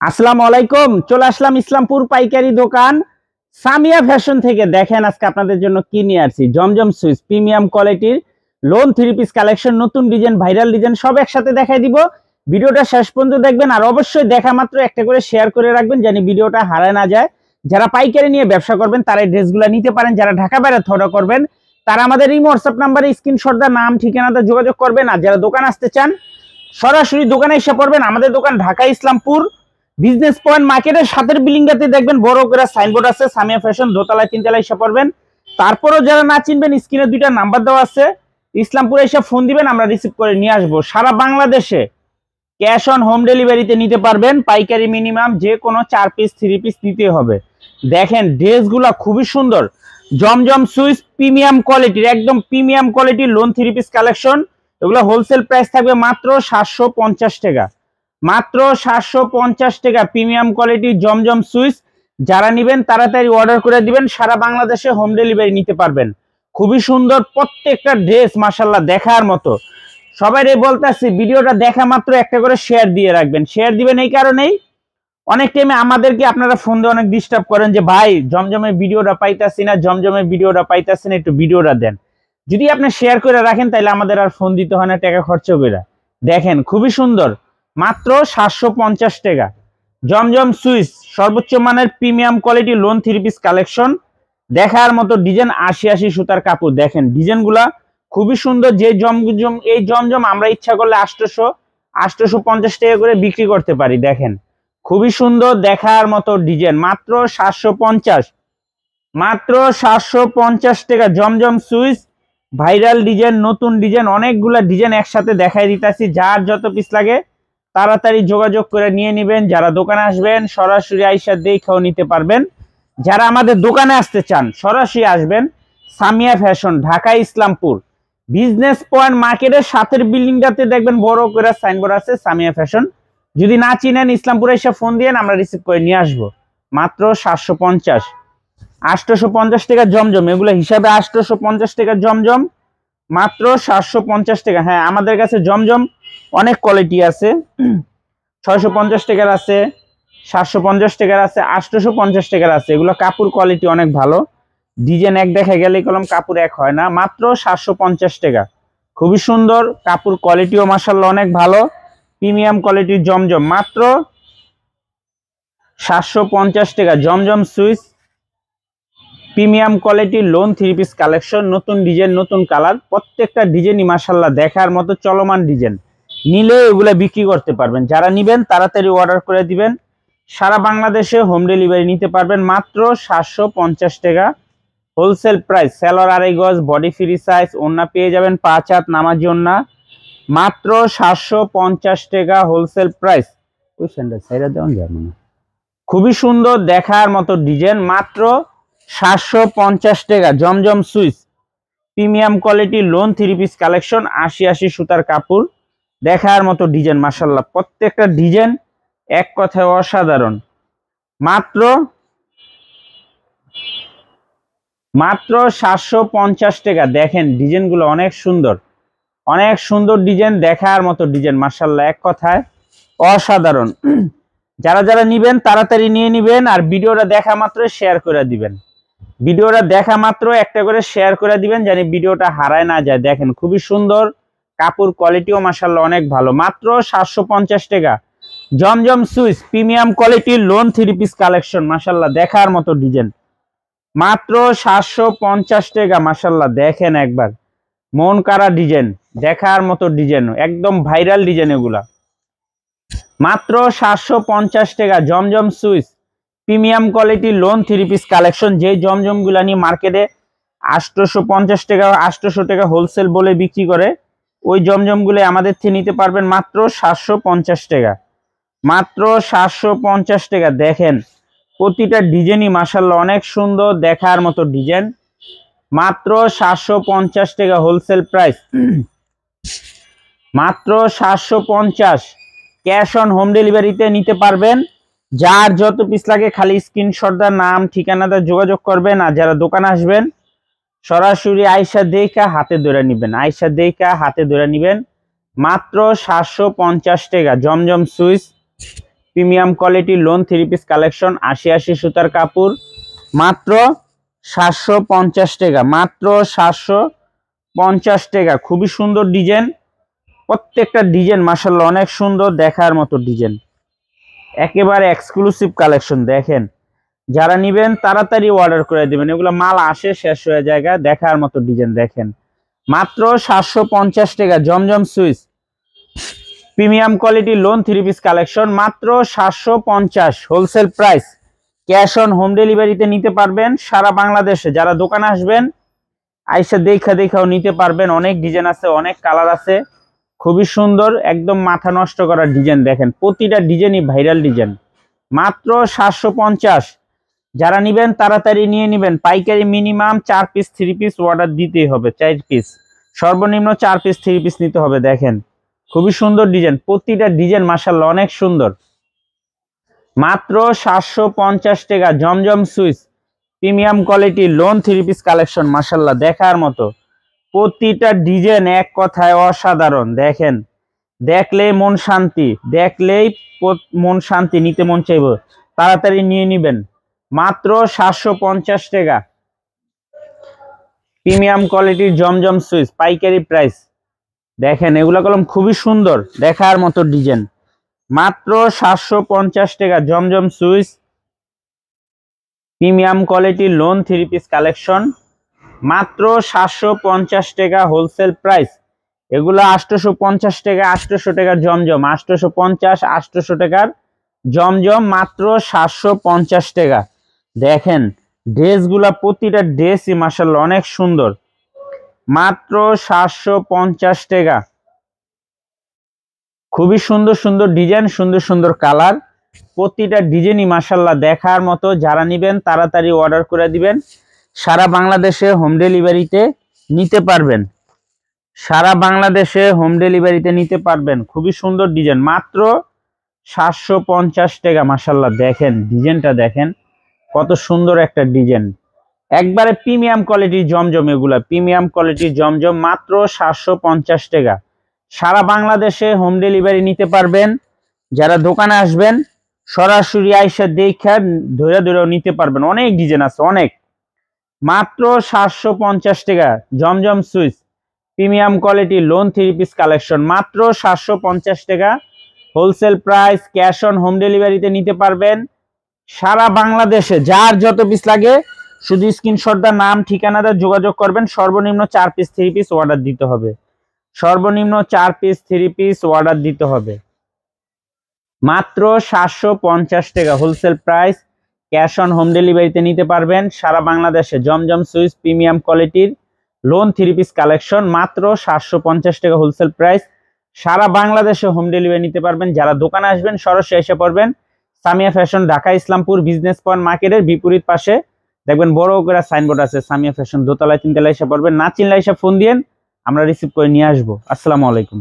আসসালামু আলাইকুম। চলে আসলাম ইসলামপুর পাইকারি দোকান সামিয়া ফ্যাশন থেকে। দেখেন আজকে আপনাদের জন্য কি নিয়ে আসছি। জমজম সুইচ প্রিমিয়াম কোয়ালিটির লোন থ্রি পিস কালেকশন, নতুন ডিজাইন, ভাইরাল ডিজাইন সব একসাথে দেখাই দিব। ভিডিওটা শেষ পর্যন্ত দেখবেন আর অবশ্যই দেখা মাত্র একটা করে শেয়ার করে রাখবেন যেন ভিডিওটা হারায় না যায়। যারা পাইকারি নিয়ে ব্যবসা করবেন তারা এই ড্রেসগুলো নিতে পারেন। যারা ঢাকা বাইরে অর্ডার করবেন তারা আমাদের এই হোয়াটসঅ্যাপ নাম্বারে স্ক্রিনশট দা নাম ঠিকানাটা যোগাযোগ করবেন। আর যারা দোকান আসতে চান সরাসরি দোকানে এসে পড়বেন। আমাদের দোকান ঢাকা ইসলামপুর বিজনেস পয়েন্ট মার্কেটের সাথের বিল্ডিংটাতে দেখবেন বড় করে সাইনবোর্ড আছে সামিয়া ফ্যাশন, দোতলায় তিনতলায় এসে পড়বেন। তারপরও যারা না চিনবেন স্ক্রিনে দুইটা নাম্বার দেওয়া আছে, ইসলামপুরে এসে ফোন দিবেন, আমরা রিসিভ করে নিয়ে আসবো। সারা বাংলাদেশে ক্যাশ অন হোম ডেলিভারিতে নিতে পারবেন। পাইকারি মিনিমাম যে কোনো 4 পিস 3 পিস নিতে হবে। দেখেন ড্রেসগুলা খুবই সুন্দর। জমজম সুইচ প্রিমিয়াম কোয়ালিটির, একদম প্রিমিয়াম কোয়ালিটির লোন 3 পিস কালেকশন। এগুলো হোলসেল প্রাইস থাকবে মাত্র 750 টাকা, মাত্র 750 টাকা। প্রিমিয়াম কোয়ালিটির জমজম সুইচ যারা নেবেন তাড়াতাড়ি অর্ডার করে দিবেন। সারা বাংলাদেশে হোম ডেলিভারি নিতে পারবেন। খুবই সুন্দর প্রত্যেকটা ড্রেস, মাশাআল্লাহ দেখার মতো। সবাই বলতেছি ভিডিওটা দেখা মাত্র একটা করে শেয়ার দিয়ে রাখবেন। শেয়ার দিবেন এই কারণেই, অনেক টাইমে আমাদেরকে আপনারা ফোন দিয়ে অনেক ডিস্টার্ব করেন যে ভাই জমজমের ভিডিওটা পাইতাছি না, জমজমের ভিডিওটা পাইতাছি না, একটু ভিডিওটা দেন। যদি আপনি শেয়ার করে রাখেন তাহলে আমাদের আর ফোন দিতে হয় না টাকা খরচ করে। দেখেন খুবই সুন্দর, মাত্র 750 টাকা। জমজম সুইচ সর্বোচ্চ মানের premium quality lawn 3 piece collection. দেখার মতো ডিজাইন, 80 সুতার কাপড়। দেখেন ডিজাইনগুলা খুবই সুন্দর। যে জমজম এই জমজম আমরা ইচ্ছা করলে 850 টাকা করে বিক্রি করতে পারি। দেখেন খুবই সুন্দর দেখার মতো ডিজাইন, মাত্র 750, মাত্র 750 টাকা। জমজম সুইচ ভাইরাল ডিজাইন, নতুন ডিজাইন, অনেকগুলা ডিজাইন একসাথে দেখাই দিতেছি। যার যত পিস লাগে তাড়াতাড়ি যোগাযোগ করে নিয়ে নেবেন। যারা দোকানে আসবেন সরাসরি আইসা দেখেও নিতে পারবেন। যারা আমাদের দোকানে আসতে চান সরাসরি আসবেন Samia fashion, Dhaka Islampur business point মার্কেটের সাথের বিল্ডিংটাতে দেখবেন বড় করে সাইনবোর্ড আছে সামিয়া ফ্যাশন। যদি না চিনেন ইসলামপুরে এসে ফোন দিয়ে আমরা রিসিভ করে নিয়ে আসবো। মাত্র 750, 850 টাকা জমজম, এগুলো হিসাবে 850 টাকা জমজম, মাত্র 750 টাকা। হ্যাঁ আমাদের কাছে জমজম অনেক কোয়ালিটি আছে, 650 টাকার আছে, 750 টাকার আছে, 850 টাকার আছে। এগুলো কাপড় কোয়ালিটি অনেক ভালো। ডিজাইন এক দেখা গেলে কলম কাপড় এক হয় না। মাত্র 750 টাকা, খুবই সুন্দর কাপড় কোয়ালিটিও মাশাআল্লাহ অনেক ভালো। প্রিমিয়াম কোয়ালিটির জমজম, মাত্র 750 টাকা। জমজম সুইচ প্রিমিয়াম কোয়ালিটির লোন 3 পিস কালেকশন, নতুন ডিজাইন, নতুন কালার। প্রত্যেকটা ডিজাইনই মাশাআল্লাহ দেখার মতো চলমান ডিজাইন। নিলে এগুলা বিক্রি করতে পারবেন। যারা নিবেন তাড়াতাড়ি অর্ডার করে দিবেন। সারা বাংলাদেশে হোম ডেলিভারি নিতে পারবেন। মাত্র 750 টাকা হোলসেল প্রাইস। সেলর 2.5 গজ, বডি ফ্রি সাইজ, ওন্না পেয়ে যাবেন 5 হাত নামাজি ওন্না। মাত্র 750 টাকা হোলসেল প্রাইস। ওই স্যান্ডেল সাইডা দেওয়া যাবে না। খুবই সুন্দর দেখার মতো ডিজাইন, মাত্র 750 টাকা। জমজম Swiss premium quality lawn 3 piece collection, 80 সুতার কাপড়। দেখার মতো ডিজাইন মাশাআল্লাহ, প্রত্যেকটা ডিজাইন এক কথায় অসাধারণ। মাত্র 750 টাকা। দেখেন ডিজাইনগুলো অনেক সুন্দর, অনেক সুন্দর ডিজাইন, দেখার মতো ডিজাইন মাশাআল্লাহ এক কথায় অসাধারণ। যারা যারা নিবেন তাড়াতাড়ি নিয়ে নিবেন। আর ভিডিওটা দেখা মাত্র শেয়ার করে দিবেন। ভিডিওটা দেখা মাত্র একটা করে শেয়ার করে দিবেন যেন ভিডিওটা হারায় না যায়। দেখেন খুবই সুন্দর কাপড় কোয়ালিটিও মাশাআল্লাহ অনেক ভালো। মাত্র 750 টাকা। জমজম সুইচ প্রিমিয়াম কোয়ালিটির লোন 3 পিস কালেকশন, মাশাআল্লাহ দেখার মতো ডিজাইন, মাত্র 750 টাকা। মাশাআল্লাহ দেখেন একবার মন কাড়া ডিজাইন, দেখার মতো ডিজাইন, একদম ভাইরাল ডিজাইন এগুলা। মাত্র 750 টাকা। জমজম Swiss premium quality lawn 3 piece collection. যে জমজম গুলা নিয়ে মার্কেটে 850 টাকা 800 টাকা হোলসেল বলে বিক্রি করে, ওই জমজম গুলো আমাদের থেকে নিতে পারবেন মাত্র 750 টাকা, মাত্র 750 টাকা। দেখেন প্রতিটা ডিজাইনই মাশাআল্লাহ অনেক সুন্দর, দেখার মতো ডিজাইন। মাত্র 750 টাকা হোলসেল প্রাইস, মাত্র 750। ক্যাশ অন হোম ডেলিভারিতে নিতে পারবেন। যার যত পিস লাগে খালি স্ক্রিনশট দা নাম ঠিকানাটা যোগাযোগ করবেন। আর যারা দোকান আসবেন সরাসরি আইসা দেখা হাতে ধরে নেবেন, আইসা দেখা হাতে ধরে নেবেন। মাত্র 750 টাকা। জমজম সুইচ প্রিমিয়াম কোয়ালিটির লোন 3 পিস কালেকশন 80 সুতার কাপড় মাত্র 750 টাকা, মাত্র 750 টাকা। খুবই সুন্দর ডিজাইন, প্রত্যেকটা ডিজাইন মাশাআল্লাহ অনেক সুন্দর, দেখার মতো ডিজাইন, একেবারে এক্সক্লুসিভ কালেকশন। দেখেন, যারা নিবেন তাড়াতাড়ি অর্ডার করে দিবেন, এগুলো মাল আসে শেষ হয়ে যায়, দেখার মতো ডিজাইন। দেখেন মাত্র 750 টাকা। জমজম Swiss premium quality lawn 3 piece collection মাত্র 750 wholesale price. Cash on home ডেলিভারিতে নিতে পারবেন সারা বাংলাদেশে। যারা দোকানে আসবেন আইসা দেখাও নিতে পারবেন। অনেক ডিজাইন আছে, অনেক কালার আছে, খুবই সুন্দর, একদম মাথা নষ্ট করার ডিজাইন। দেখেন প্রতিটা ডিজাইনই ভাইরাল ডিজাইন, মাত্র 750। যারা নিবেন তাড়াতাড়ি নিয়ে নিবেন। পাইকারি মিনিমাম 4 পিস 3 পিস অর্ডার দিতেই হবে, 4 পিস সর্বনিম্ন 4 পিস 3 পিস নিতে হবে। দেখেন খুবই সুন্দর ডিজাইন, প্রতিটা ডিজাইন মাশাআল্লাহ অনেক সুন্দর, মাত্র 750 টাকা। জমজম Swiss premium quality lawn 3 piece collection মাশাআল্লাহ দেখার মতো, প্রতিটা ডিজাইন এক কথায় অসাধারণ। দেখেন দেখলেই মন শান্তি, দেখলেই মন শান্তি, নিতে মন চাইব, তাড়াতাড়ি নিয়ে নিবেন। মাত্র 750 টাকা প্রিমিয়াম কোয়ালিটির জমজম সুইচ পাইকারি প্রাইস। দেখেন এগুলা কলম খুবই সুন্দর, দেখার মতো ডিজাইন, মাত্র 750 টাকা। জমজম সুইচ প্রিমিয়াম কোয়ালিটির লোন 3 পিস কালেকশন মাত্র 750 টাকা হোলসেল প্রাইস। এগুলো 850 টাকা, 800 টাকার জমজম, 850 800 টাকার জমজম, মাত্র 750 টাকা। দেখেন ড্রেসগুলা প্রতিটা ড্রেসই মাশাআল্লাহ অনেক সুন্দর, মাত্র 750 টাকা। খুবই সুন্দর সুন্দর ডিজাইন, সুন্দর সুন্দর কালার, প্রতিটা ডিজাইনই মাশাআল্লাহ দেখার মতো। যারা নিবেন তাড়াতাড়ি অর্ডার করে দিবেন। সারা বাংলাদেশে হোম ডেলিভারিতে নিতে পারবেন, সারা বাংলাদেশে হোম ডেলিভারিতে নিতে পারবেন। খুবই সুন্দর ডিজাইন, মাত্র 750 টাকা। মাশাআল্লাহ দেখেন ডিজাইনটা, দেখেন কত সুন্দর একটা ডিজাইন, একবারে প্রিমিয়াম কোয়ালিটির জমজম। এগুলা প্রিমিয়াম কোয়ালিটির জমজম, মাত্র 750 টাকা। সারা বাংলাদেশে হোম ডেলিভারি নিতে পারবেন। যারা দোকানে আসবেন সরাসরি আইসা দেখা ধরে নিতে পারবেন, অনেক ডিজাইন আছে অনেক। মাত্র 750 টাকা। জমজম Swiss premium quality lawn 3 piece collection মাত্র 750 টাকা wholesale price. Cash on home ডেলিভারিতে নিতে পারবেন সারা বাংলাদেশে। যার যত পিস লাগে শুধু স্ক্রিনশট দা নাম ঠিকানাটা যোগাযোগ করবেন। সর্বনিম্ন 4 পিস 3 পিস অর্ডার দিতে হবে, সর্বনিম্ন 4 পিস 3 পিস অর্ডার দিতে হবে। মাত্র 750 টাকা wholesale price. Cash on home ডেলিভারিতে নিতে পারবেন সারা বাংলাদেশে। জমজম সুইচ প্রিমিয়াম কোয়ালিটির লোন 3 পিস কালেকশন মাত্র 750 টাকা হোলসেল প্রাইস। সারা বাংলাদেশে হোম ডেলিভারি নিতে পারবেন। যারা দোকানে আসবেন সরাসরি এসে পড়বেন Samia fashion, Dhaka Islampur business point মার্কেটের বিপরীত পাশে দেখবেন বড় করে সাইনবোর্ড আছে সামিয়া ফ্যাশন, দোতলায় 3 তলায় এসে পড়বেন। না চিনলে এসে ফোন দিয়েন, আমরা রিসিভ করে নিয়ে আসবো। আসসালামু আলাইকুম।